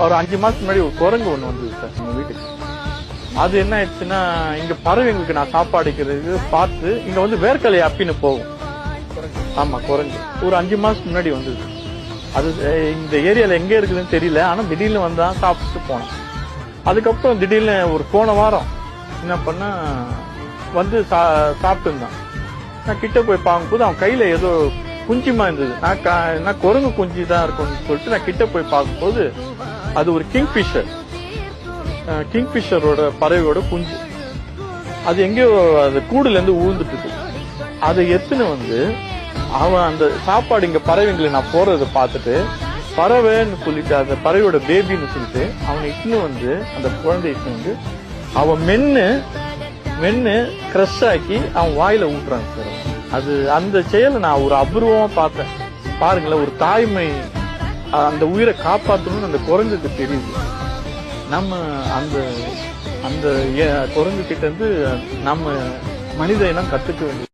ஒரு 5 மாசத்துக்கு முன்னாடி ஒரு குரங்கு ஒண்ணு வந்தது சார் நம்ம வீட்டுக்கு. அது என்ன ஆயிடுச்சுன்னா, இங்க பறவைங்களுக்கு நான் சாப்பாடுக்கிறது பார்த்து இங்க வந்து வேர்க்கலை அப்பின்னு போகும். ஆமா, குரங்கு ஒரு 5 மாசத்துக்கு முன்னாடி வந்தது. அது இந்த ஏரியால எங்க இருக்குதுன்னு தெரியல. ஆனா திடீர்னு வந்தா சாப்பிட்டு போனோம். அதுக்கப்புறம் திடீர்னு ஒரு போன வாரம் என்ன பண்ணா வந்து சாப்பிட்டு இருந்தான். நான் கிட்ட போய் பார்க்கும்போது அவன் கையில ஏதோ குஞ்சிமா இருந்தது. நான் குரங்கு குஞ்சு தான் இருக்கும்னு சொல்லிட்டு நான் கிட்ட போய் பார்க்கும்போது அது ஒரு கிங்ஃபிஷரோட பறவையோட குஞ்சு. அது எங்கேயோ அது கூடுல இருந்து ஊழ்ந்துட்டு இருக்கு. அதை எத்துன்னு வந்து அவன் அந்த சாப்பாடு இங்க பறவைங்களை நான் போறதை பார்த்துட்டு பறவைன்னு சொல்லிட்டு அந்த பறவையோட பேபின்னு சொல்லிட்டு அவனை இட்டுன்னு வந்து அந்த குழந்தை இட்டுன்னு வந்து அவன் மென்னு கிரஷ் ஆக்கி அவன் வாயில ஊட்டுறான் சார். அது அந்த செயலை நான் ஒரு அபூர்வமா பார்த்தேன். பாருங்களேன், ஒரு தாய்மை அந்த உயிரை காப்பாற்றணும்னு அந்த குரங்குக்கு தெரியுது. நம்ம அந்த அந்த குரங்கு கிட்ட இருந்து நம்ம மனித இனம் கத்துக்க வேண்டியது.